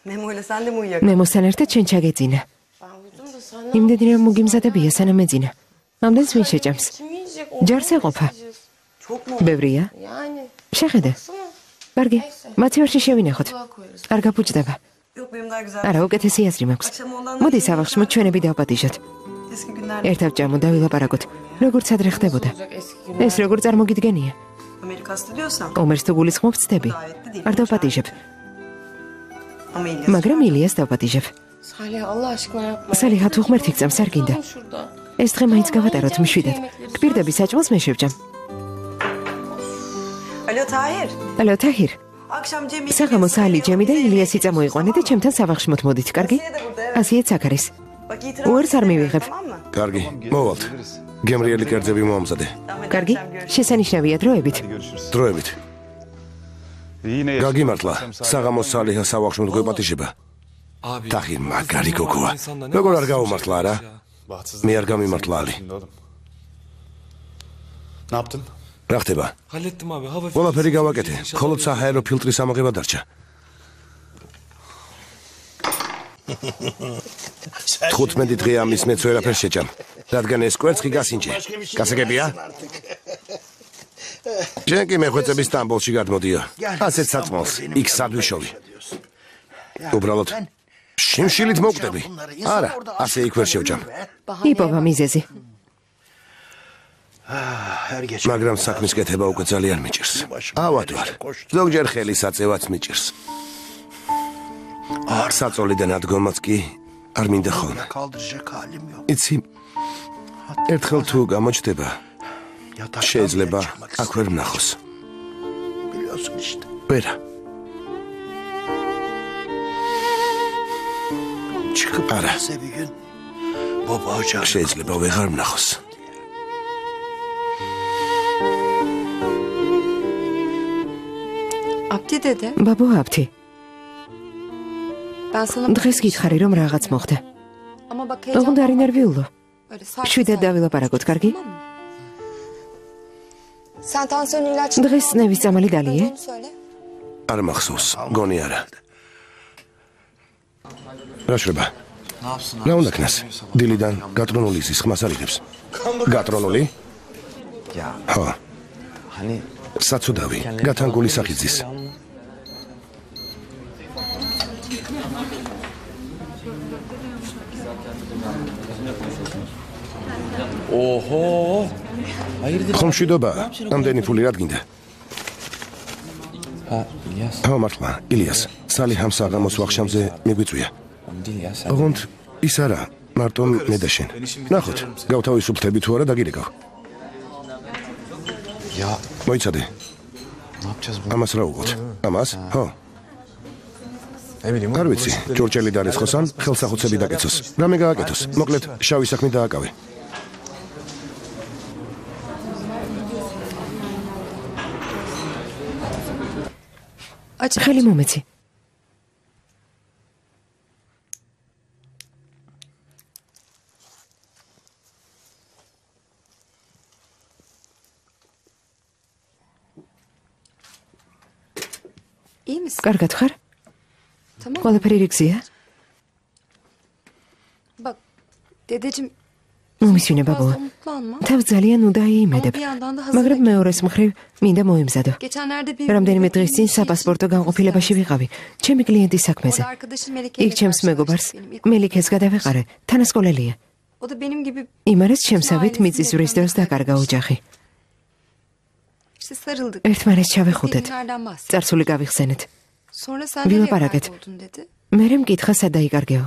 მე მოსთან ერთად შენ ჩაგეძინა. იმდენი რომ მოგიმზადებია სანამ ეძინა. ამდენს ვინ შეჭამს? ჯარს ეყოფა. ბევრია? შეხედე. კარგი, მაცივარში შევინახოთ. არ გაფუჭდება. არა, უკეთესი აზრი მაქვს. მოდი სავახში ჩვენები დავპატიჟოთ. ერთად ჭამო დავილაპარაკოთ. როგორც ადრე ხდებოდა. ეს როგორ წარმოგიდგენია? ომერს თუ გულისხმობ ვწდები. არ დავპატიჟებ. მაგრამ ილიას დავპატიჟებ. სალიხა თუ ღმერთი გწამს არ გინდა. ეს დღე მაინც გავატაროთ მშვიდად. გპირდები საჭმელს მე შევჭამ. ალო თაჰირ. საღამოს ალი ჯემი და ილიასი წამოიყვანე და ჩემთან სავახში მოთმოდით, კარგი? ასიეც აქ არის. უერს არ მივიღებ. კარგი, მოვალთ. გემრიელი კერძები მოამზადე. კარგი, შესანიშნავია დროებით. დროებით. გაგიმართლა, საღამოს სალიხა სავახში მდგოებათიშება. თაჰირ მაგარი გოგოა. როგორ არ გავუმართლა არა? მე არ გამიმართლა ალი. რა ხდება? ყველაფერი გავაკეთე, მხოლოდ საჰაერო ფილტრის ამოღება დარჩა. 15 დღე ამის მეც ვერაფერს შეჭამ, რადგან ეს კვერცხი გასინჯე. გასაგებია? შენ კი მეხვეწები სტამბოლში გადმოდიო. ასეთ საწყმელს, იქ სადვიშოვი. უბრალოდ შიმშილით მოვკვდები. არა, ასე იქ ვერ შევჭამ. იპოვა მიზეზი. მაგრამ საქმის კეთება უკვე ძალიან მიჭირს. ავად ვარ. ზოგჯერ ხელის აწევაც მიჭირს. საწოლიდან ადგომაც კი არ მინდა ხოლმე. იცი, ერთხელ თუ გამოჩნდება, შეიძლება აქ ვერ ვნახოს. ვერა. არა. შეიძლება ვეღარ ვნახოს. აბთი დედე? ბაბო აბთი. დღეს გითხარი რომ რაღაც მოხდა. ოღონდ არ ინერვიულო. შვიდად დავილაპარაკოთ, კარგი? დღეს ნევის წამალი დალიე? არ მახსოვს, გონი არა. რა შრება? რა უნდა ქნას? დილიდან გატრონული ის ხმას არიღებს. გატრონული? ხო. საცუდავი, გათანგული სახიძის. ოჰო. ხომშვიდობა, ამდენი ფული რა გინდა? ხო მართლა, ილიას, სალიხამ საღამოს ვახშამზე მიგვიწვია. ოღონდ ის არა, მარტო მე და შენ. ნახოთ, გავთავისუფლდები თუ არა დაგირეკავ. მოიცადე. ამას რა უყოთ? ამას? ხო. არ ვიცი, ჯორჯელი დარესხოს ან ხელსახუცები დაკეცოს. რამე გააკეთოს, მოკლედ შავი საქმე დააკავე. ხელი მომეცი. კარგად ხარ? ყველაფერი რიგზია? მომისვინე ბაბუა. თავს ძალიან უდაიმედებ, მაგრამ მეორეს მხრივ მინდა მოემზადო. რამდენიმე დღის წინ საპასპორტო განყოფილებაში ვიყავი, ჩემი კლიენტის საქმეზე. იქ ჩემს მეგობარს, მელიქეს გადავეყარე, თანასკოლელია. იმარეს ჩემსავით მიწისძვრის დროს დაკარგა ოჯახი. ერთმანეთს ჩავეხუტეთ, წარსული გავიხსენეთ. ვილაპარაკეთ. მერე მკითხა სად დაიკარგეო.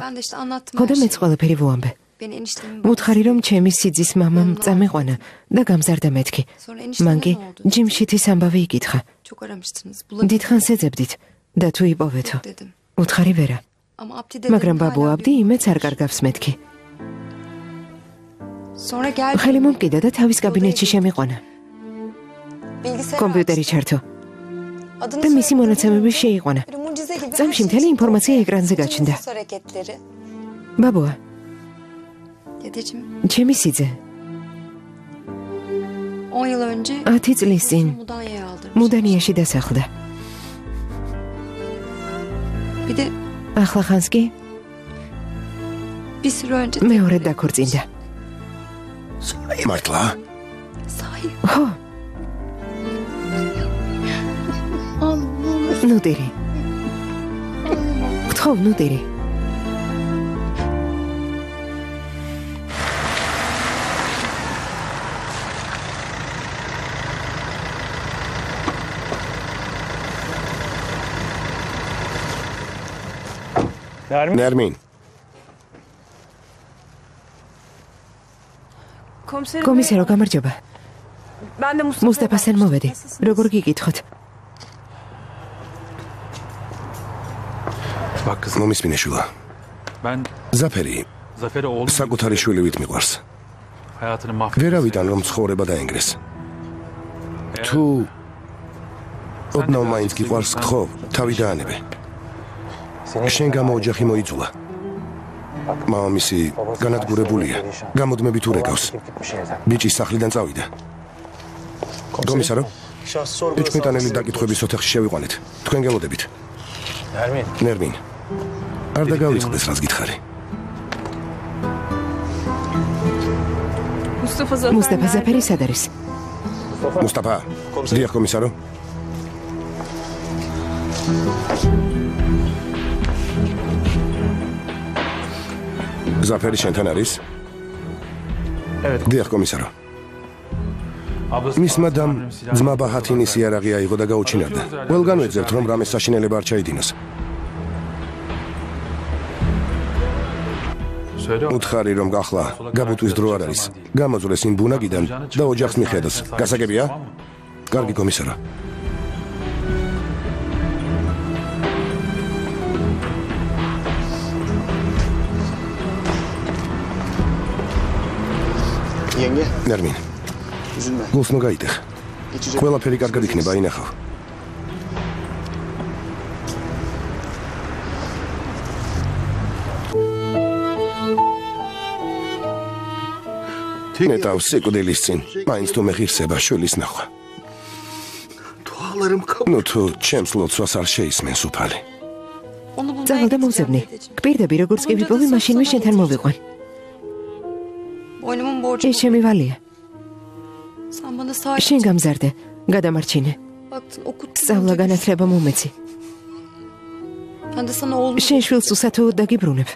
ხოდა მეც ყველაფერი ვუამბე. ვუთხარი რომ ჩემი სიძის მამამ წამეყვანა და გამზარდა მეთქი. მან კი ჯიმშითის ამბავი იკითხა. დიდხანს ეძებდით და თუ იპოვეთო. ვუთხარი ვერა. მაგრამ ბაბუ აბდი იმეც არ კარგავს მეთქი. ხელი მომკიდა და თავის კაბინეტში შემიყვანა. კომპიუტერი ჩართო. და მისი მონაცემები შეიყვანა. წამში მთელი ინფორმაცია ეკრანზე გაჩნდა. ბაბუა. ჩემი სიძე. 10 წლის წინ მუდანიაში დასახლდა. ახლა ხანს კი მეორე დაქორწინდა. მართლა? ხო. ნუ დირი. გთხოვ, ნუ დირი. ნერმინ. კომისარო, გამარჯობა. მუსტაფასთან მოვედი. როგორ გიკითხოთ? მომისმინეშვილა. ზაფერი საკუთარი შვილივით მიყვარს. ვერავიდან რომ ცხოვრება დაენგრეს. თუ ოდნავ მაინც გიყვარს, გთხოვ, თავი დაანებე. შენ გამო ოჯახი მოიწულა. მამამისი განადგურებულია, გამოდმებით ურეკავს. ბიჭის სახლიდან წავიდა. კომისარო, ეჭვმიტანელი დაკითხვების ოთახში შევიყვანეთ. თქვენ გელოდებით. ნერმინ. არ დაგავიწყდეს, რაც გითხარი. მუსტაფა ზაფერი სად არის? მუსტაფა, დიახ კომისარო. ზაფერი შენთან არის? დიახ კომისარო. მის მადამ ძმა ბაჰათინის იარაღი აიღო და გაუჩინარდა. ყველგან ვეძებთ, რომ რამე საშინელება არ ჩაიდინოს. უთხარი რომ გახლა გაბუტვის დრო არ არის. გამოძვრეს იმ ბუნაგიდან და ოჯახს მიხედოს. გასაგებია? კარგი კომისარო. ნერმინ. გულს ნუ გაიტეხ. ყველაფერი კარგად იქნება, ინახავ. ნეტავს სიკვდილის წინ, მაინც თუ მეღირსება შვილის ნახვა. ნუ თუ ჩემს ლოცვას არ შეისმენს უფალი. წავალ და მოვზებნი. გპირდები, როგორც კი ვიპოვე, მაშინვე შენთან მოვიყვან. ეს ჩემი ვალია. შენ გამზარდე, გადამარჩინე. სწავლა განათლება მომეცი. შენ შვილს უსათოოდ დაგიბრუნებ.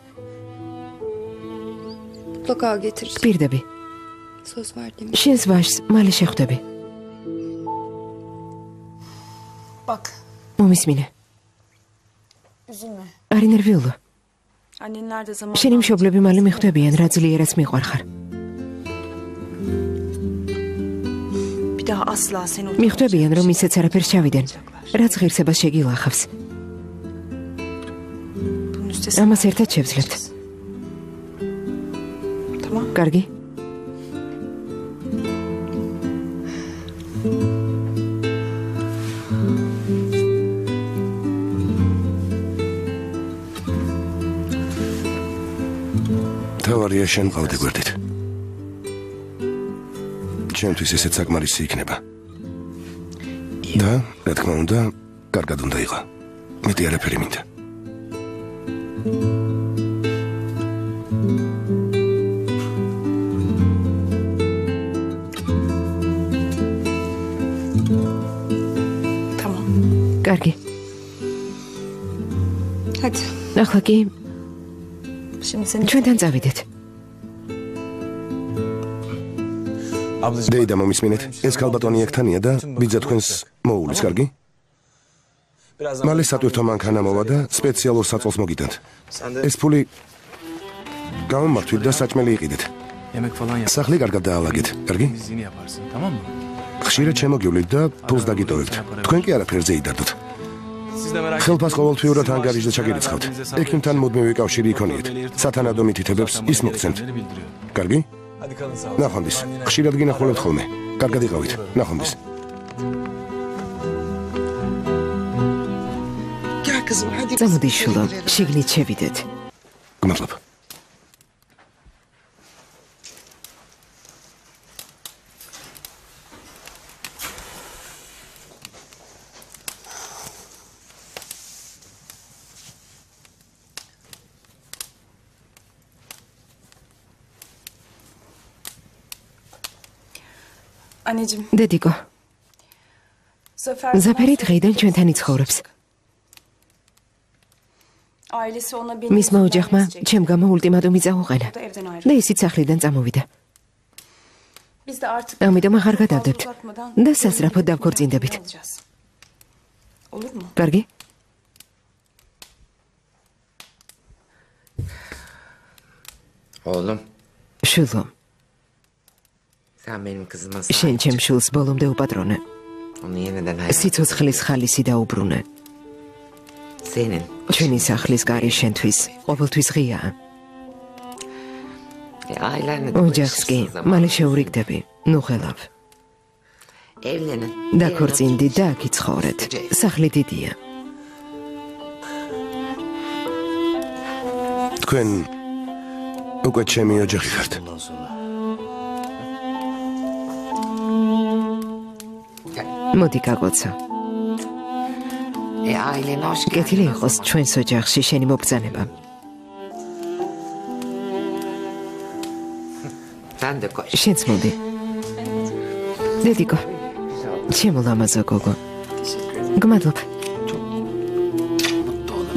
გპირდები. შენს ვაჟს მალე შეხვდები. მომისმინე. არ ინერვიულო. შენი მშობლები მალე მიხვდებიან, რა ძლიერაც მიყვარხარ. მიხვდებიან, რომ ისეც არაფერს ჩავიდენ, რაც ღირსებას შეგილახავს. ამას ერთად შევძლებთ. კარგი? თავარია შენ ყავდი გვერდით. ჩემთვის ესეც საკმარისი იქნება. და, რა თქმა უნდა, კარგად უნდა იყო. მეტი არაფერი მინდა. კარგი. ახლა კი ჩვენთან წავიდეთ. დეიდა მომისმინეთ, ეს ქალბატონი ექთანია და ბიძა თქვენს მოულის, კარგი? მალე სატვირთო მანქანა მოვა და სპეციალურ საწოლს მოგიტანთ. ეს ფული გამომართვით და საჭმელი იყიდეთ. სახლი კარგად დაალაგეთ, კარგი? ხშირად შემოგივლით და ფულს დაგიტოვებთ. თქვენ კი არაფერზე იდარდოთ. ხელფას ყოველთვიურად ანგარიშზე ჩაგერიცხავთ. ექიმთან მუდმივი კავშირი იქონიეთ. სათანადო მითითებებს ის მოგცემთ. კარგი? ნახვამდის. ხშირად გინახულობთ ხოლმე. კარგად იყავით. ნახვამდის. წამოდი შვილო, შიგნით შევიდეთ. გმადლობა. დედიკო, ზაფერი დღეიდან ჩვენთან იცხოვრებს. მისმა ოჯახმა ჩემ გამო ულტიმატუმი წაუყენა და ისიც სახლიდან წამოვიდა. ამიტომ აღარ გადავდებთ და სასწრაფოდ დავქორწინდებით. კარგი? Oğlum, შულო, sen benim kızıma შენ ჩემ შულს ბოლომდე უპატრონე. onu yeniden hayal. სიცოცხლის ხალისი დაუბრუნე. Senin. ჩვენი სახლის კარი შენთვის ყოველთვის ღიაა. Ailenle ოჯახს კი მალე შეურიგდები. ნუ ხელავ. Evlenin. დაქორწინდი და აქ იცხოვრეთ. სახლი დიდია. თქვენ უკვე ჩემი ოჯახი ხართ. მოდი გაგოცა. Ailene hoş geldin. კეთილი იყოს ჩვენს ოჯახში შენი მობრძანება. Sen de koş. შენც მოდი. დედიკო, ჩემო ლამაზო გოგო. გმადლობ.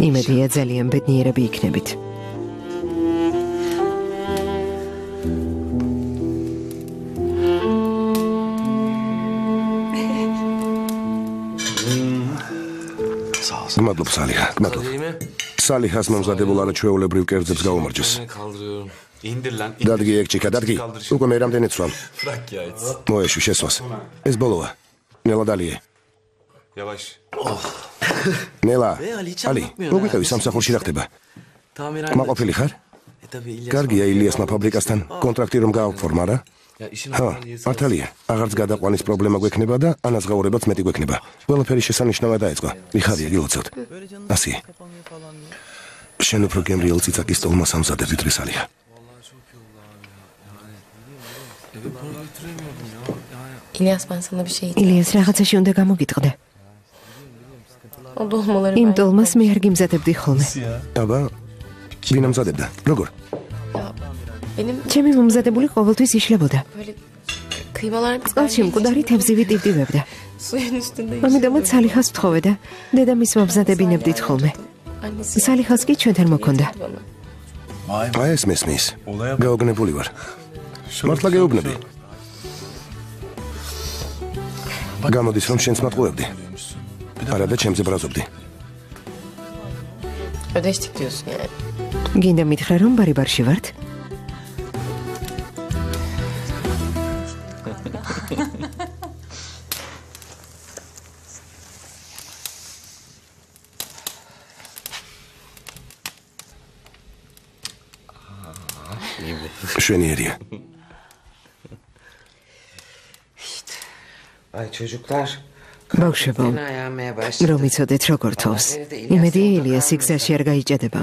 იმედია ძალიან ბედნიერები იქნებით. გმადლობ სალიჰა, გმადლობ. სალიჰას მომზადებულ არაჩვეულებრივ კერძებს გაუმარჯოს. დადგი ეკჭიკა, დადგი. უკვე მე რამდენიც ვამ. მოეშვი შესვას. ეს ბოლოა. ნელა დალიე. ნელა, ალი, მოგვიყევი სამსახურში რა ხდება? კმაყოფილი ხარ? კარგია ილიასმა ფაბრიკასთან კონტრაქტი რომ გააქვორმა რა? ჰა, მართალია, აღარც გადაყვანის პრობლემა გვექნება და ანაზღაურებაც მეტი გვექნება. ყველაფერი შესანიშნავად დაიწყო. მიხარია გილოცავთ. ასე. შენ უფრო გემრიელ ციცაკის ტოლმა სამზადებ ვიდრე სალიჰა. İlyas ben sana bir şey ილიას რაღაცაში უნდა გამოგიტყდე. O dolmaları იმ ben ტოლმას მე არ გიმზადებდი ხოლმე. აბა, ვინ ამზადებდა? როგორ? benim ჩემი მომზადებული ყოველთვის იშლებოდა. böyle kıymalar წყალში მკვდარი თევზივი ტივტივებდა. suyun üstünde. ამიტომაც სალიჰას ვთხოვე და დედამის მომზადებინებდით ხოლმე. Annesi სალიჰას კი ჩვენთან მოქონდა. bana. აი ეს მესმის. გაოგნებული ვარ. მართლა გეუბნები. გამოდის რომ შენს მატყუებდი. არა და ჩემზე ბრაზობდი. Ödeştik diyorsun yani. გინდა მითხრა რომ ბარიბარში ვართ? შვენიერია. Ay çocuklar. ბავშვებო, Fena yağmaya başladı. რომ იცოდეთ როგორ თოვს. იმედი ილიას გზაში არ გაიჭედება.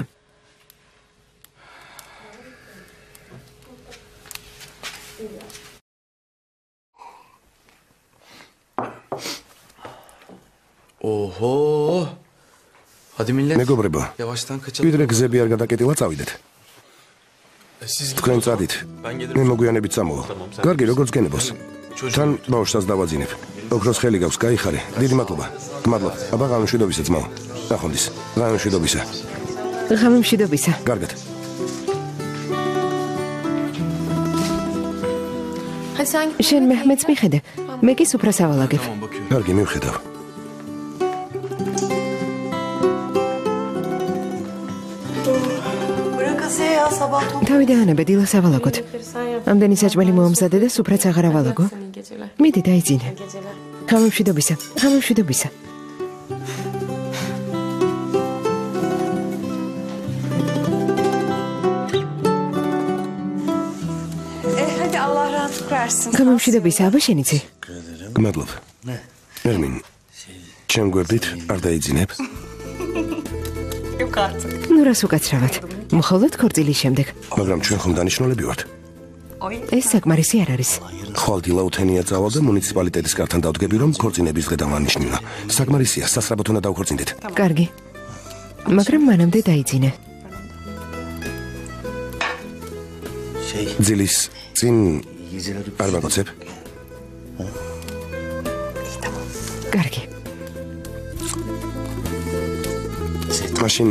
Oho. Hadi millet. მეგობრებო, Yavaştan kaçalım. ვიდრე გზები არ გადაკეტილა წავიდეთ. თქვენ წადით. მე მოგვიანებით წამოვა. კარგი, როგორც გენებოს. თან ბავშვს დავაძინებ. ოქროს ხელი გაქვს, გაიხარე. დიდი მადლობა. მადლობა. აბა გამშვიდობისა ძმაო. ნახვამდის. გამშვიდობისა. ღამემშვიდობისა. კარგად. Hadi sen git. შენ მეჰმედს მიხედე. მე კი სუფრას ავალაგებ. Tamam bakıyorum. კარგი, მივხედავ. თავი დაანებე დილას ავალაგოთ. Sen yap. ამდენი საჭმელი მოამზადე და სუფრაც აღარ ავალაგო. Sen iyi geceler. მიდი დაიძინე. Geceler. ღამემშვიდობისა. ღამემშვიდობისა. Hadi Allah rahatlık versin. ღამემშვიდობისა, აბა შენიცი. გმადლობ. ერმინ, ჩემ გვერდით არ დაიძინებ? Yok artık. ნუ რას უკაცრავად. მხოლოდ ქორწილის შემდეგ. მაგრამ ჩვენ ხომ დანიშნულები ვართ. ეს საკმარისი არ არის. ხვალ დილაუთენია წავალ და მუნიციპალიტეტის კართან დავდგები რომ ქორწინების დღე დავანიშნილა. საკმარისია, სასწრაფოდ უნდა დავქორწინდეთ. კარგი. მაგრამ მანამდე დაიძინე. ძილის წინ არ მაგოცებ? კარგი. მაშინ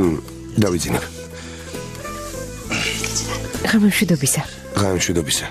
დავიძინებ. ღამემშვიდობისა. ღამემშვიდობისა.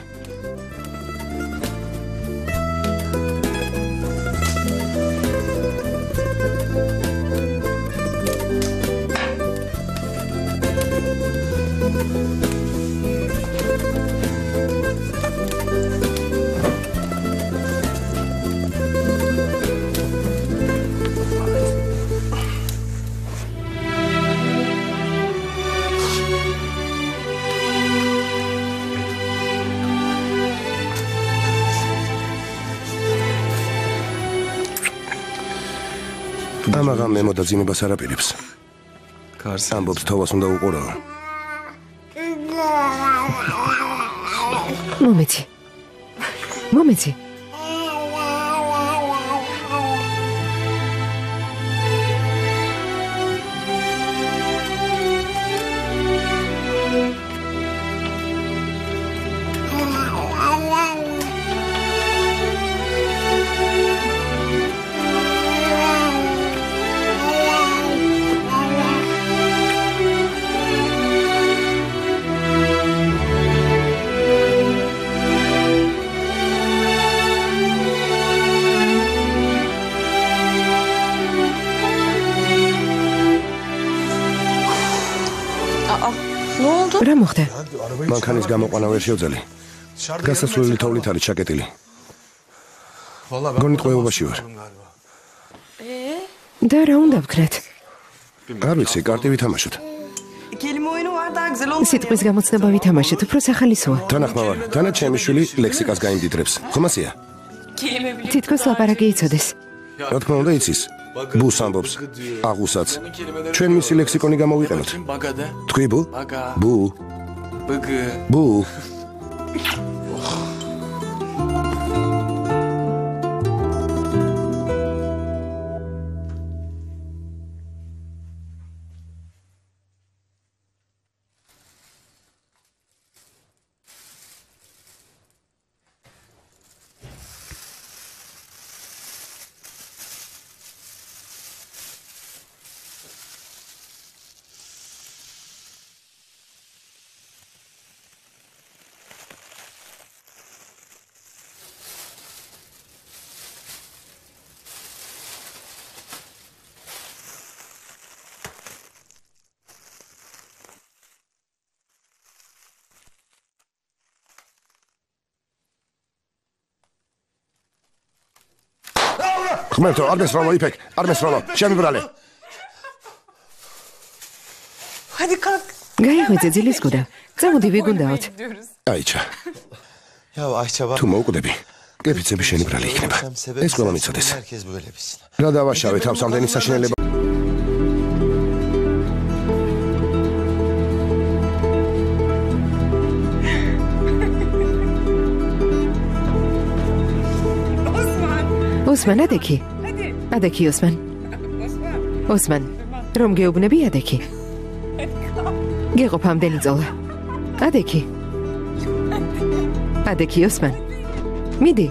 ამაღამ მე მოდაძინებას არ აპირებს. ამბობს თოვას უნდა უყურო. მომეცი. რა მოხდა? მანქანის გამოყვანა ვერ შევძალი. გასასვლელი თოვლით არის ჩაკეტილი. გონით ყოებაში ვარ. და რა უნდა ვქნათ? არ ვიცი, კარტი ვითამაშოთ. სიტყვის გამოცნობა ვითამაშოთ, უფრო სახალისოა. თანახმავარ, თანაც ჩემი შვილი ლექსიკას გაიმდიდრებს. ხომასია? თითქოს ლაპარაკი იცოდეს. რა თქმა უნდა იცის. ბუს ამბობს, აღუსაც. ჩვენ მისი ლექსიკონი გამოვიყენოთ. თქვი ბუ? ბუ. ბუ. ხმერთო, არ მესროლო იფეკ, არ მესროლო, შემიბრალე. გაიღვიძე ძილის გუდა. წამოდი ვიგუნდაოთ. აიჩა. თუ მოუკვდები, კეფიცები შენიბრალი იქნება. ეს ყველა მიცოდეს. რა დავაშავე თავს ამდენი საშინელება. ოსმან, ადექი. ადექი, ოსმან. ოსმან, რომ გეუბნები ადექი. გეყოფ ამდენი წოლა. ადექი. ადექი, ოსმან. მიდი.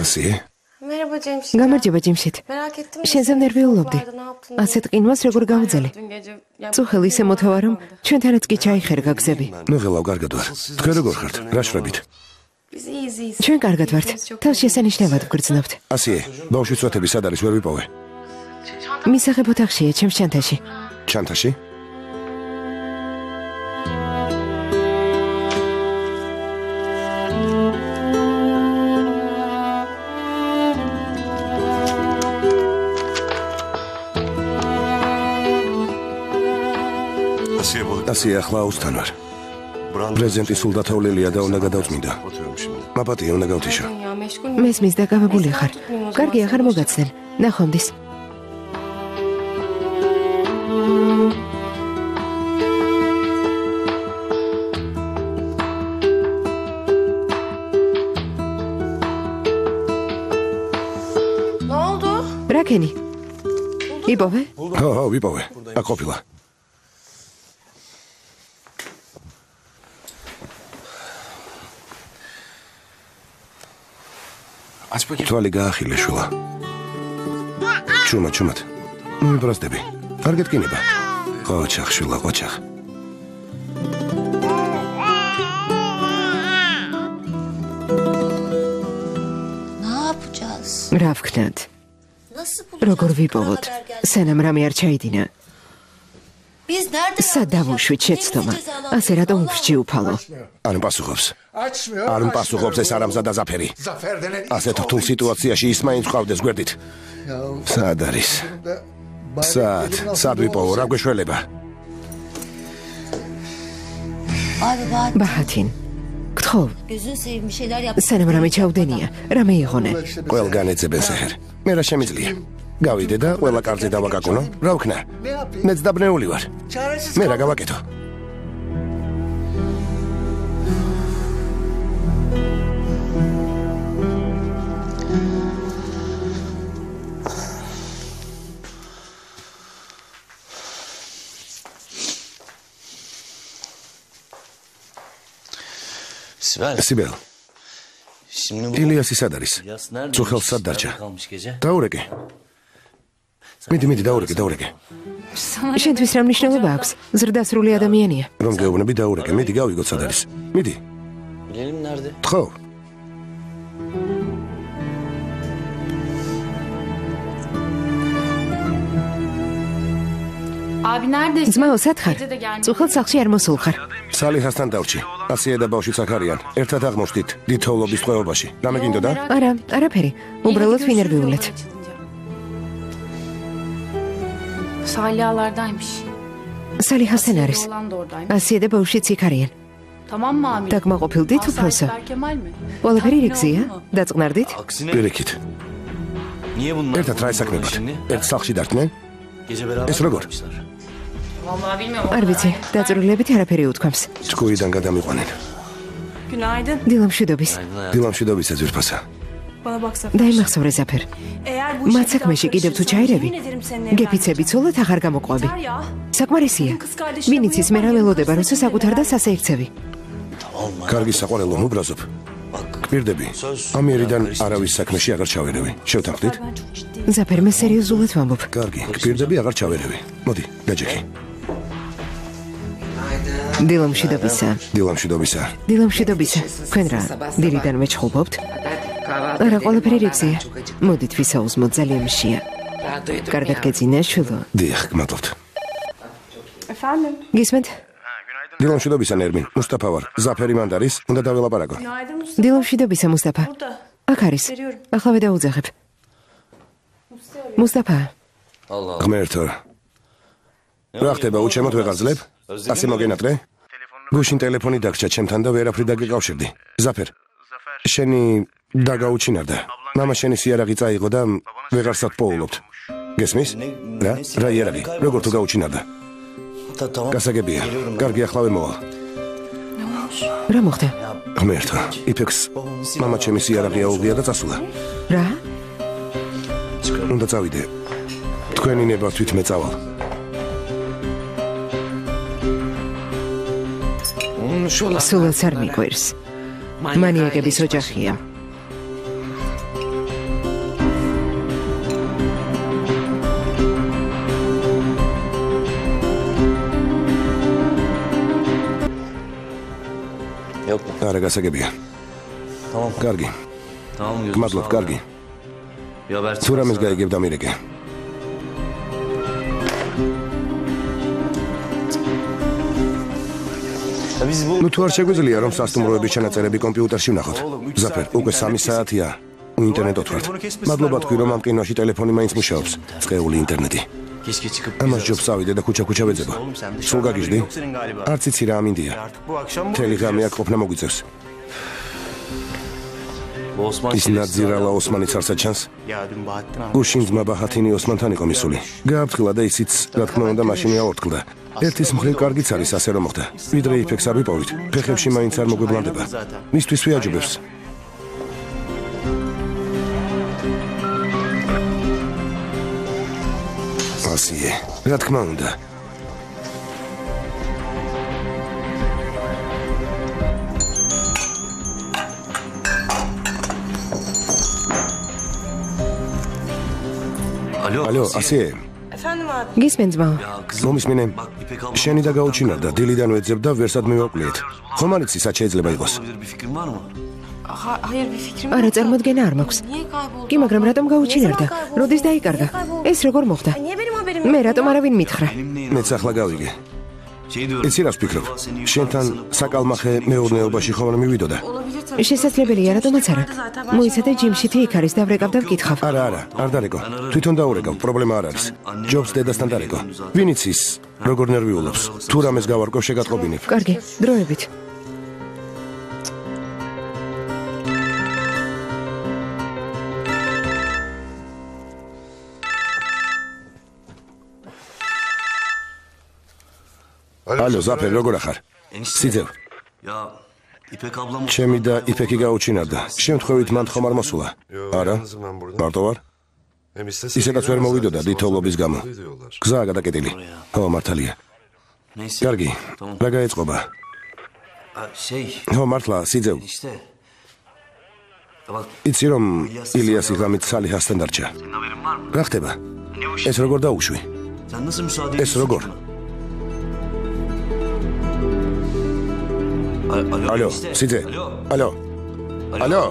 ასია? გამარჯობა ჯიმშით. შენზე ნერვიულობდი. ასეთ ყინვას როგორ გავუძელე? წუხელი ისე მოთავა რომ ჩვენთანაც კი ჩაიხერგა გზები. ნუ ღელავ კარგად ვარ. თქვენ როგორ ხართ? რა შრებით? ჩვენ კარგად ვართ. თავს შესანიშნავად ვგრძნობთ. ასია, ბავშვის წვეთები სად არის, ვერ ვიპოვე. მისაღებ ოთახშია, ჩემს ჩანთაში. ჩანთაში? ასია, ახლა უსთან ვარ. პრეზიდენტი სულ დათოვლილია და უნდა გადავწმინდა. მაპატია უნდა გავთიშო. მესმის დაკავებული ხარ. კარგი, აღარ მოგაცდენ. ნახვამდის. რა ქენი? იპოვე? ხო, ვიპოვე. აქ ყოფილა. თვალი გაახილე შულა. ჩუმად. მიბრასდები. არ გეტკინება. ყოჩახ შულა, ყოჩახ. რა ვქნათ? როგორ ვიპოვოთ? სანამ რამე არ ჩაიდინა. სად დავუშვით შეცდომა? ასე რატომ ვფრჩი უფალო? არ მპასუხობს ეს არამზადა ზაფერი. ასეთ რთულ სიტუაციაში ისმაილს ყავდეს გვერდით. სად არის? სად ვიპოვო? რა გვეშველება? ბაჰათინ. გთხოვ. სანამ რამე ჩაუდენია, რამე იღონე. ყველგან ეძებენ სეჰერ. მე რა შემიძლია? გავიდე და ყველა კარზე დავაკაკუნო. რა ვქნა? მეცდაბნეული ვარ. მე რა გავაკეთო? სიბელ. ილიასი სად არის? წუხელს სად დარჩა? დაურეკე. მიდი, დაურეკე. შენთვის რა მნიშვნელობა აქვს? ზრდასრული ადამიანია. რომ გეუბნები დაურეკე, მიდი გავიგოთ სად არის. მიდი. ხო. Abi neredesin? ძმაო, სად ხარ? წუხელ სახლში არ მოსულ ხარ. სალიხასთან დავრჩი. ასია და ბავშვიც აქ არიან. ერთად აღმოჩნდით დიდ თოვლობის ტყვეობაში. რა მეგინდოდა? არა, არაფერი. უბრალოდ ვინერვიულეთ. Salyalardaymış. სალიხასთან არის. Olan da oradaymış. ასია და ბავშვიც იქ arიან. Tamam mı abi? დაგმაყოფილდით უფროსო? Kemal mi? ყველაფერი რიგზია? დაწყნარდით? Aksine პირიქით. niye bunlar? ერთად რა ესაქმებათ? ერთ სახლში დარჩნენ? Gece beraber Es როგორ? kalmışlar. Vallahi bilmiyorum. არ ვიცი, დაწვრილებით არაფერი უთქვამს. ჭკუიდან გადამიყვანენ. Günaydın. დილამშვიდობის. დილამშვიდობისა ძვირფასა. Bana bak Zafer. დაიმახსოვრე ზაფერ. Eğer bu მათ საქმეში კიდევ თუ ჩაირევი, გეფიცები ცოლად აღარ გამოყვები. საკმარისია. ვინიც ის მე რა ველოდება, როცა საკუთარ და ასე ექცევი. კარგი საყვარელო მუბრაზობ. გპირდები. ამიერიდან არავის საქმეში აღარ ჩავერევი. შევთანხმდით? ზაფერ, მე სერიოზულად ვამბობ. კარგი, გპირდები აღარ ჩავერევი. მოდი, გაჯექი. დილამშვიდობისა. დილამშვიდობისა. თქვენ რა, დილიდან მეჩხუბობთ? არა, ყველაფერი რიგზია. მოდით ვისაუზმოთ, ძალიან მშია. კარგად გეძინა, შვილო. დიახ, გმადლობთ. Efendim. გისმენთ? დილამშვიდობისა ნერმინ, მუსტაფა ვარ. ზაფერი მანდ არის, უნდა დაველაპარაკო. Günaydın Mustafa. დილამშვიდობისა, მუსტაფა. Burada. აქ არის. ახლავე დაუძახებ. მუსტაფა, Allah Allah. ღმერთო. რა ხდება, უჩემოთ ვეღაძლებ? ასე მოგენატრე? გუშინ ტელეფონი დაგჭა ჩემთან და ვერაფრით დაგეკავშირდი. ზაფერ. შენი დაგაუჩინარდა. მამა შენი სიარაღი წაიღო და ვეღარსად პოულობთ. გესმის? რა იარაღი? როგორ თუ გაუჩინარდა? Tamam. გასაგებია. კარგი, ახლავე მოვალ. რა მოხდა? ღმერთო, იფექს მამა ჩემი სიარაღი აუღია და წასულა. რა? უნდა წავიდე. თქვენი ნებართვით მე წავალ. სულაც არ მიყვირს. მანიაკების ოჯახია. Yok mu? არა გასაგებია. Tamam. კარგი. Tamam gözüm. გმადლობ, კარგი. Bir haber თუ რამეს გაიგებ დამირეკე. ნუ თუ არ შეგვიძლია რომ სასტუმროების ჩანაწერები კომპიუტერში ვნახოთ. ზაფერ, უკვე 3 საათია. ინტერნეტოთ ვართ. მადლობა თქვი რომ ამ ყინვაში ტელეფონი მაინც მუშაობს. წყეული ინტერნეტი. Keşke çıkıp ამას ჯობს წავიდე და ქუჩა ვეძებო. სულ გაგიჟდი? არც იცი რა ამინდია. მთელი ღამე აქ ყოფნა მოგვიწევს. ის ნაძირალა ოსმანის არსად ჩანს? გუშინ ძმა ბაჰათინი ოსმანთან იყო მისული. გააფრთხილა და ისიც, რა თქმა უნდა, მაშინია ორთქლდა. ერთის მხრივ კარგიც არის ასე რომ მოხდა. ვიდრე იფექს არ ვიპოვით, ფეხებში მაინც არ მოგვიბლანდება. მისთვის ვიაჯობებს. ასიე, რა თქმა უნდა. ალო, ასიე. Efendim abi. გისმენ ძმაო. მომისმინე. შენი და გაუჩინარდა, დილიდან ვეძებ და ვერსად მივაკვლიეთ. ხომ არ იცი, სად შეიძლება იყოს? Hayır bir fikrim არა, წარმოდგენა არ მაქვს. Niye kayboldu? კი, მაგრამ რატომ გაუჩინარდა? როდის დაიკარგა? ეს როგორ მოხდა? Niye benim haberim მე რატომ არავინ მითხრა? მეც ახლა გავიგე. იცი რას ვფიქრობ? შენთან საკალმახე მეურნეობაში ხომ არ მივიდოდა? olabilir tabii. შესაძლებელია, რატომაც არა. მოიცადე ჯიმში თუ იქ არის, დავრეკავ და ვკითხავ. არა, არ დარეკო. თვითონ დაურეკავ, პრობლემა არ არის. ჯობს დედასთან დარეკო. ვინ იცის, როგორ ნერვიულობს? თუ რამეს გავარკვევ, შეგატყობინებ. კარგი, დროებით. ალო, ზაფერ, როგორ ახარ? სიძევ. ჩემი და იფექი გაუჩინარდა. შემთხვევით მან ხომ არ მოსულა? არა, მარტო ვარ. ისედაც ვერ მოვიდოდა დითოლობის გამო. გზაა გადაკეტილი. ხო, მართალია. კარგი, რა გაეწყობა? ხო, მართლა, სიძევ. იცი რომ ილიასი ღამით სალიხასთან დარჩა. რა ხდება? ეს როგორ დაუშვი? ეს როგორ? ალო, სიძე. ალო. ალო.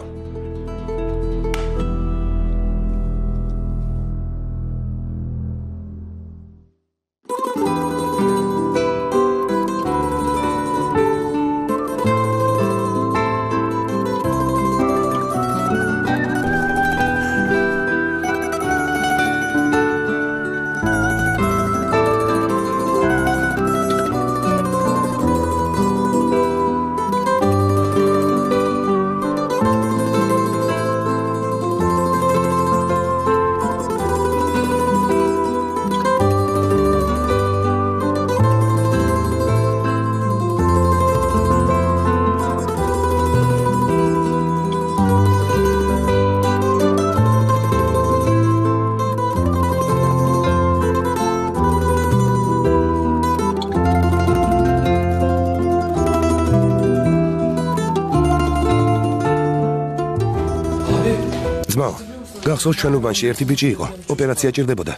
გახსოვს ჩვენ უბანში ერთი ბიჭი იყო, ოპერაცია ჭირდებოდა.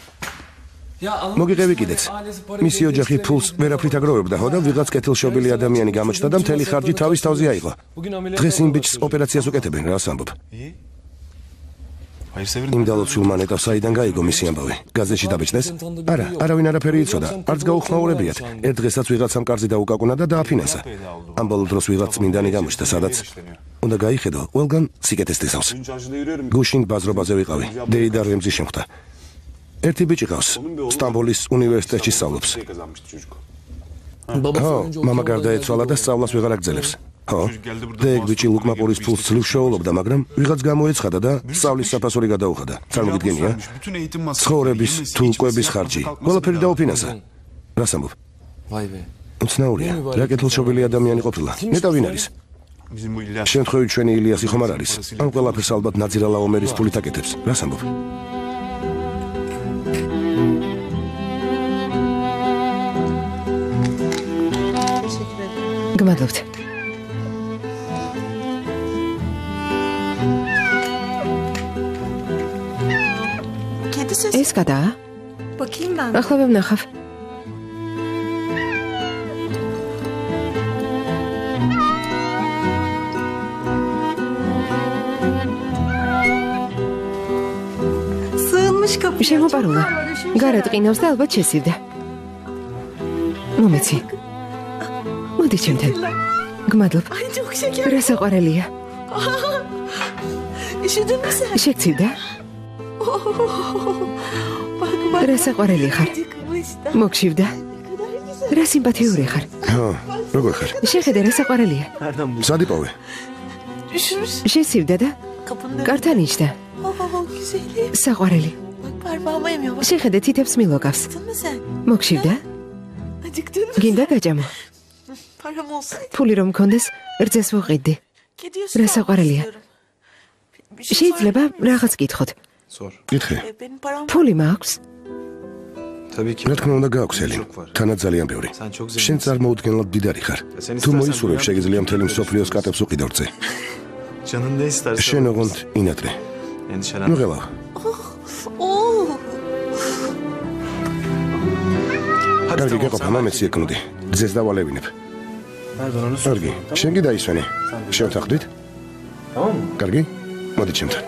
მოგიყევი კიდეც. მისი ოჯახი ფულს ვერაფრით აგროვებდა, ხო და ვიღაც კეთილშობილი ადამიანი გამოჩნდა და მთელი ხარჯი თავის თავზე აიღო. დღეს იმ ბიჭს ოპერაციას უკეთებენ, რას ამბობ? იმ დალოცულმა ნეტავს საიდან გაიგო მისი ამბავი? გაზეთში დაბეჭდეს? არა, არავინ არაფერი იცოდა, არც გაუხმაურებიათ. ერთ დღესაც ვიღაცამ კარზი დაუკაკუნა და დააფინანსა. ამ ბოლო დროს ვიღაც წმინდანი გამოჩნდა, სადაც უნდა გაიხედო, ყველგან სიკეთეს დესავს. გუშინ ბაზრობაზე ვიყავი, დეიდა რემზი შემხვდა. ერთი ბიჭი ყავს, სტამბოლის უნივერსიტეტში სწავლობს. ხო, მამა გარდაეცვალა და სწავლას ვეღარ აგრძელებს. ხო, და ეგ ბიჭი ლუკმაპურის ფულს ძლივ შეულობდა, მაგრამ ვიღაც გამოეცხადა და სწავლის საფასური გადაუხადა. წარმოგიდგენია? ცხოვრების თუ კვების ხარჯი, ყველაფერი დაუფინანსა. რას ამბობ? უცნაურია, რა კეთილშობილი ადამიანი ყოფილა. ნეტა ვინ არის? შემთხვევით ჩვენი ილიასი ხომ არ არის? ამ ყველაფერს ალბათ ნაძირალა ომერის ფულით აკეთებს. რას ამბობ? გმადლობთ. ეს გადაა? Bakayım ben. ახლა ვევნახავ. Sığınmış kapıya. შემოპარულა. გარეთ ყინავს და ალბათ შესივდა. მომეცი. მოდი ჩემთან. გმადლობ. Ay çok şeker. რა საყვარელია. Üşüdün mü sen? შეგცივდა? Bak რა საყვარელი ხარ? acıkmış da. მოგშივდა? Ne kadar güzel. რა სიმპათიური ხარ? ხო, როგორ ხარ? შეხედე რა საყვარელია. სად იპოვე? Üşümüş. შესივდა და Kapının önünde. Kartan işte. Güzelim. Saqqareli. Bak parmağıma yemiyor. Bak, Şehidə titəps milogavs. acıktın mı sen? Mokşivdə? Acıktın mı? Ginda gajamo. Param olsun. Puli რომ მქონდეს, რძეს ვუყიდდი. Kedi Რა საყვარელია? Bir şey შეიძლება რაღაც გითხოთ. Sor. კითხე. Benim param Puli მაქვს? Tabii ki. რა თქმა უნდა გაქვს ელი. თანაც ძალიან ბევრი. Sen çok zengin. შენ წარმოუდგენლად დიდარი ხარ. თუ მოისურვებ, შეგიძლია მთელი მსოფლიოს კატებს უყიდორწე. Canın ne isterse. შენ ოღონდ ინატრე. Endişelenme. ნუღელა. Oo. კარგი გეყოფა, მამეც ეკნუდი. ძეს დავალევინებ. Pardon onu sor. კარგი. შენ კი დაისვენე. შევთანხმდით? Tamam mı? კარგი? მოდი ჩემთან.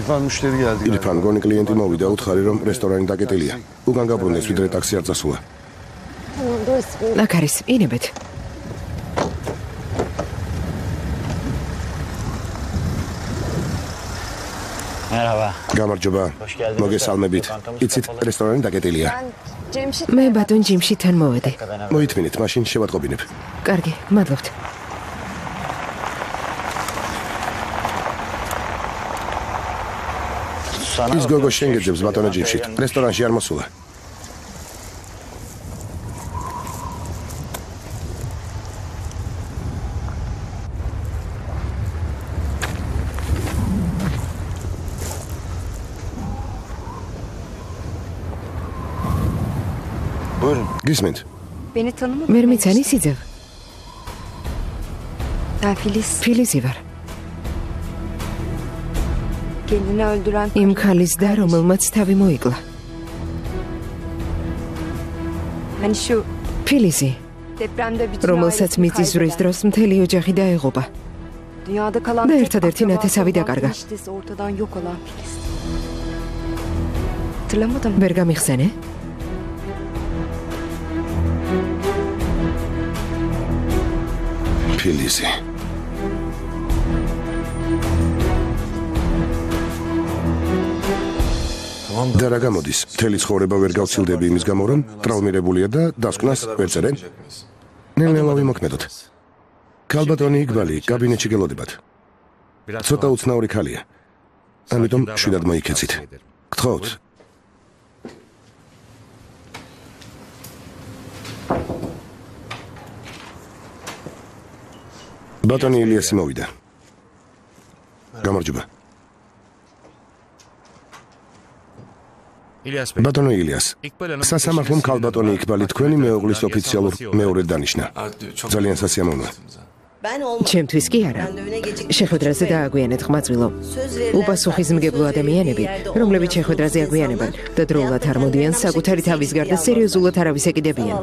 İrfan müşteri geldi. ირფან, გონი კლიენტი მოვიდა, უთხარი რომ რესტორანი დაკეტილია. უკან გაბრუნდეს, ვიდრე ტაქსი არ წასულა. აქ არის, ინებეთ. Merhaba. გამარჯობა. Hoş geldiniz. მოგესალმებით. იცით, რესტორანი დაკეტილია. მე ბატონ ჯიმშიდან მოვედი. მოითმინეთ, მაშინ შევატყობინებ. კარგი, მადლობთ. Sana ის გოგო შენ გეძებს ბატონო ჯიმშით. რესტორანში არ მოსულა. Buyurun. გისმენთ? Beni tanımadın მე mı? მიცანი სიძევ. Ben Filiz. ფილიზი ვარ. Kendini öldüren იმ ქალის და რომელმაც თავი მოიკლა. Hani şu ფილიზი, depremde bütün რომელსაც ailesini მიწის ზვრის kaybeden, დროს მთელი ოჯახი დაეღობა. dünyada kalan Da tek ertedерти akrabası ნათესავი olan დაკარგა. eniştesi ortadan yok olan Filiz. Hatırlamadın mı? ვერ გამიხსენე? ფილიზი. და რა გამოდის? მთელი ცხოვრება ვერ გავცილდები იმის გამო, რომ ტრავმირებულია და დასკვნას ვერ წერენ? ნელ-ნელა ვიმოქმედოთ. ქალბატონი იგბალი, კაბინეტში გელოდებათ. ცოტა უცნაური ქალია. ამიტომ შვიდად მოიქეცით. გთხოვთ. ბატონი ილიასი მოვიდა. გამარჯობა. ბატონო ილიას, სასამართლომ ქალბატონი იქბალი თქვენი მეუღლის ოფიციალურ მეორედ დანიშნა. ძალიან სასიამოვნოა. ჩემთვის კი არა. შეხვედრაზე დააგვიანეთ ხმაწვილო. უპასუხისმგებლო ადამიანები, რომლებიც შეხვედრაზე აგვიანებენ და დროულად არ მოდიან, საკუთარი თავის გარდა სერიოზულად არავის ეკიდებიან.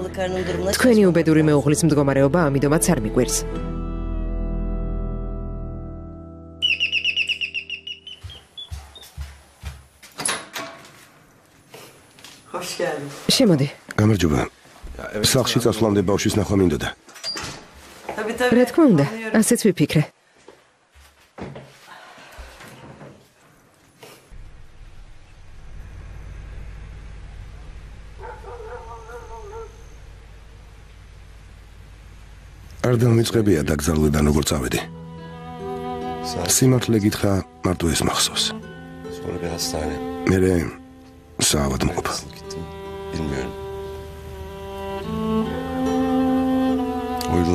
თქვენი უბედური მეუღლის მდგომარეობა ამიტომაც არ მიგვერს. Hoş geldin. შემოდი. გამარჯობა. სახლში წასვლამდე ბავშვის ნახვა მინდოდა. რა თქმა უნდა, ასეც ვიფიქრე. არ დამიწყებია დაგზავნიდან როგორ წავედი. სიმართლე გითხრა, მარტო ეს მახსოვს. Sonra bir hastane. მერე საავადმყოფო. Gittim. Bilmiyorum.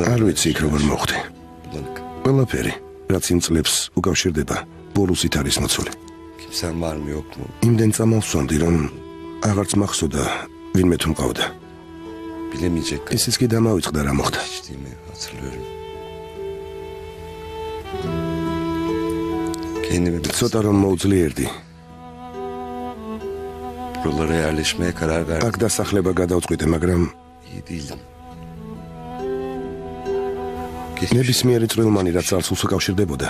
არ ვიცი იქ როგორ მოხდი. Bulanık. ყველაფერი, რაც იმ წლებს უკავშირდება, ბოლოსით არის მოცული. Kimsen var mı yok mu? იმდენ წამოვსვამდი, რომ აღარც მახსოვდა ვინმე თუ მყავდა. Bilemeyecek kadar ისიც კი დამავიწყდა რა მოხდა. içtiğimi hatırlıyorum. Kendimi ცოტა რომ მოუძლიერდი, buralara yerleşmeye karar verdim. აქ დასახლება გადავწყვიტე, მაგრამ İyi değildim. ნებისმიერი წვრილმანი რაც არსულს უკავშირდებოდა.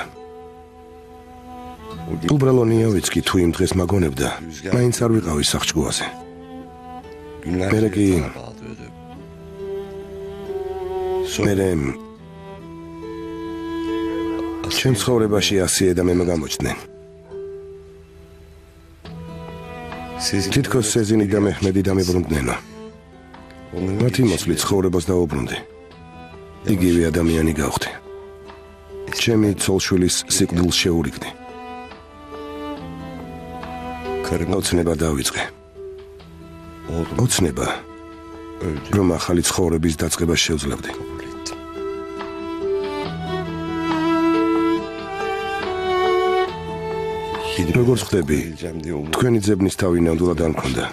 უბრალო ნიავიც კი თუ იმ დღეს მაგონებდა, მაინც არ ვიყავი სახჭგუაზე. Günler Melek iyi. bağlıyordu. მერე ჩემ ცხოვრებაში ასიე და მე მოგამოჩდნენ. თითქოს სეზინი და მეჰმედი დამებრუნდნენო. მათი მოსვლით ცხოვრებას დაუბრუნდი. იგივე ადამიანი გავხდი. ჩემი ცოლშვილის სიკვდილს შეურიგდი. ოცნება დავიწყე. ოცნება, რომ ახალი ცხოვრების დაწყებას შევძლებდი. როგორც ხდები, თქვენი ძებნის თავი ნამდვილად არ მქონდა.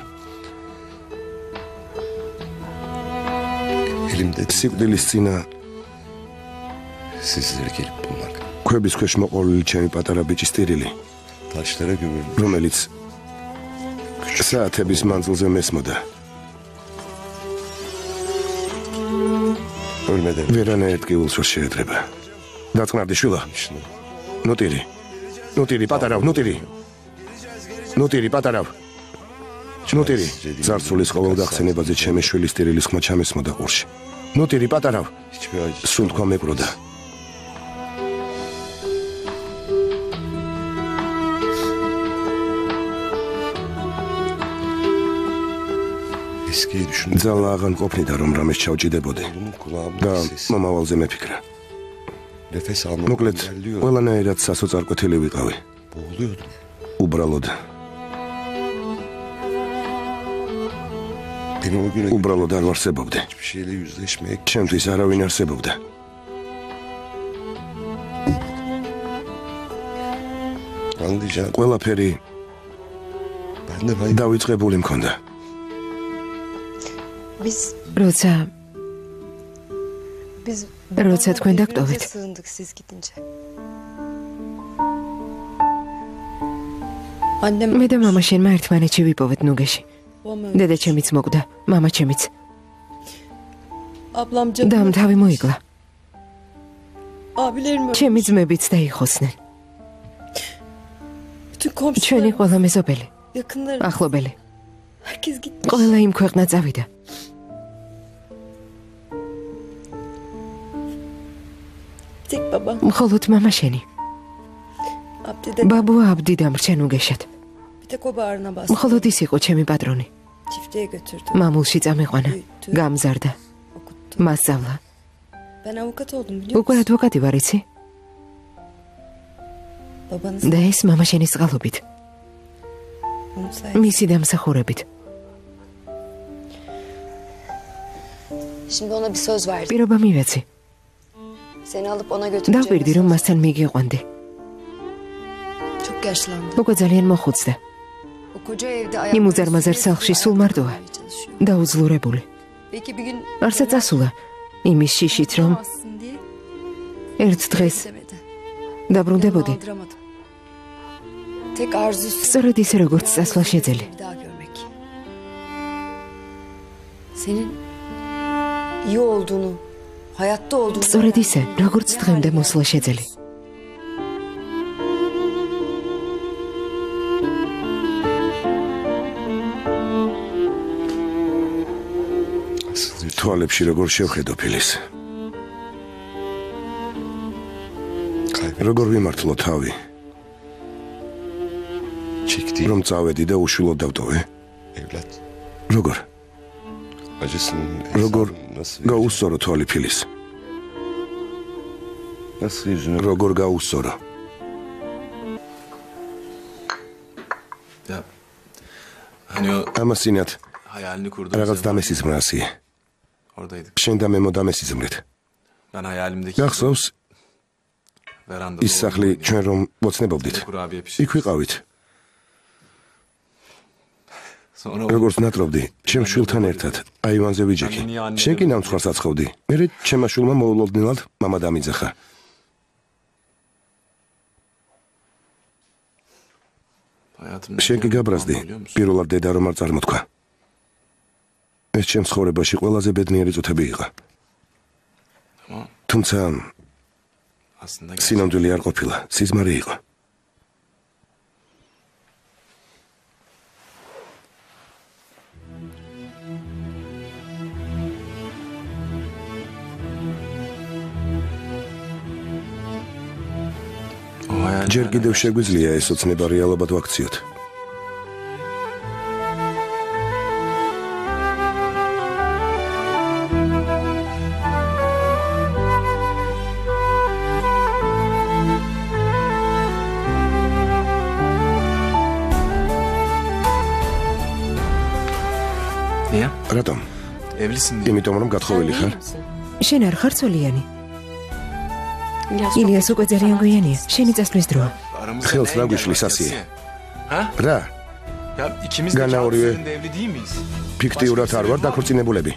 სიკვდილის წინა ქვების ქვეშ მოყოლილი ჩემი პატარა ბიჭი სტირილი, რომელიც საათების მანძილზე მესმოდა. ვერანაირ ტკივილს ვერ შეეძრება. დაწყნარდი შვილა. ნუტირი, პატარავ, ნუტირი, პატარავ. ნუტირი, ზარცულის ყოველ გახსენებაზე ჩემი შვილის სტირილის ხმა ჩამესმოდა ყურში. ნუტირი, პატარავ. სულ თქვა მეკვროდა. ძალა აღარ მყოფნიდა, რომ რამეს ჩავჭიდებოდი და მომავალზე მეფიქრა. მოკლედ, ყველანაირად სასოწარკვეთილი ვიყავი. უბრალოდ არ ვარსებობდი. ჩემთვის არავინ არსებობდა. ყველაფერი დავიწყებული მქონდა. როცა თქვენ დაგტოვეთ, მე და მამა შენმა ერთმანეთში ვიპოვეთ ნუგეში. დედა ჩემიც მოკვდა, მამა ჩემიც. დამ თავი მოიგლა. ჩემი ძმებიც დაიხოსნენ. ჩვენი ყველა მეზობელი, ახლობელი, ყველა იმ ქვეყნად წავიდა. მხოლოდ მამა შენი. ბაბუა აბდი დამრჩა ნუგეშად. მხოლოდ ის იყო ჩემი პატრონი. მამულში წამიყვანა, გამზარდა, მასწავლა. უკვე ადვოკატი ვარ, იცი? და ეს მამა შენის წყალობით, მისი დამსახურებით. პირობა მივეცი. დავპირდი, რომ მასთან მიგიყვანდი. უკვე ძალიან მოხუცდა. იმ უზარმაზარ სახლში სულ მარტოა, დაუძლურებული. არსა წასულა იმის შიშით, რომ ერთ დღეს დაბრუნდებოდი. სწორედ ისე, როგორც წასვლა შეძელი. სწორედ ისე, როგორც დღემდე მოსვლა შეძელი. თვალებში როგორ შევხედო ფილის. როგორ ვიმართლო თავი. რომ წავედი და უშვილოდ დავტოვე. როგორ გაუსწორო თვალი ფილის. როგორ გაუსწორო. ამასინათ რაღაც დამესიზმრა ასიე. შენ და მე მოდამესიზმრეთ. გახსოვს ის სახლი, ჩვენ რომ მოცნებობდით, იქ ვიყავით. როგორც ნატრობდი, ჩემ შვილთან ერთად, აივანზე ვიჯექი. შენ კი ნამცხვარს აცხობდი. მერე ჩემმა შვილმა მოულოდნელად მამა დამიძახა. შენ კი გაბრაზდი, პირველად დედა რომ არ წარმოთქვა. ეს ჩემ ცხოვრებაში ყველაზე ბედნიერი წუთები იყო. თუმცა სინამდვილე არ ყოფილა, სიზმარი იყო. ჯერ კიდევ შეგვიძლია ეს ოცნება რეალობად ვაქციოთ. ია? რატომ? ევლისინ. იმიტომ რომ გათხოვილი ხარ? შენ არ ხარ ცოლიანი? ილიას უკვე ძალიან გვიანია. შენი წასვლის დროა. ხელს რა გვიშლის ასიე? ჰა? რა? Ya ikimiz Gana de oraya. Kağıtlar'ın evli değil miyiz? ფიქტიურად არ ვარ დაქორწინებულები.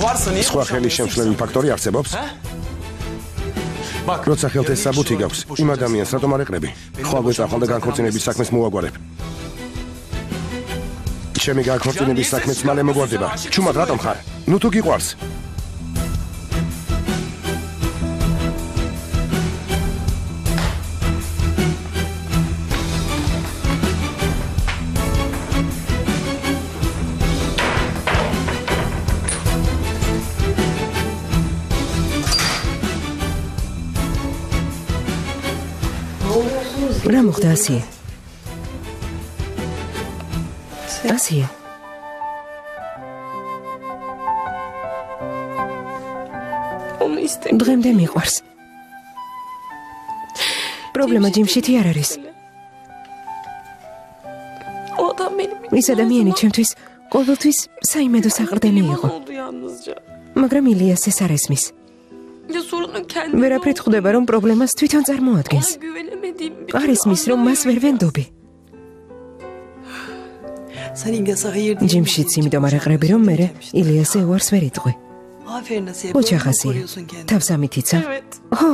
Varsa niye სხვა ხელის შემცვლელი ფაქტორი არსებობს? Bak. როცა ხელთ ეს საბუთი გაქვს, იმ ადამიანს რატომ არ ეყრები? ხვალ გვეწახვალ და განქორწინების საქმეს მოვაგვარებ. ჩემი განქორწინების საქმეც მალე მოგვარდება. ჩუმად რატომ ხარ? ნუ თუ გიყვარს. რა მოხდა ასიე? ასიე. დღემდე მიყვარს. პრობლემა ჯიმშითი არ არის. O adam benim ის ადამიანი ჩემთვის ყოველთვის საიმედო საყრდენი იყო. oldu yalnızca. მაგრამ ილიას ეს არ ესმის. Ya sorunun kendi ვერაფრით ხვდება, რომ პრობლემას თვითონ წარმოადგენს. ona güvenemediğim bir არ esmis, რომ მას ვერ ვენდობი. Sen İlyas'a hayır değil. ჯიმშიც იმიტომ არ ეყრები, რომ მე ილიას ეუარს ვერ იტყვი. Aferin Asiye. ოჩახასია. Böyle koruyorsun kendini. თავს ამით იცავ? Evet. ხო,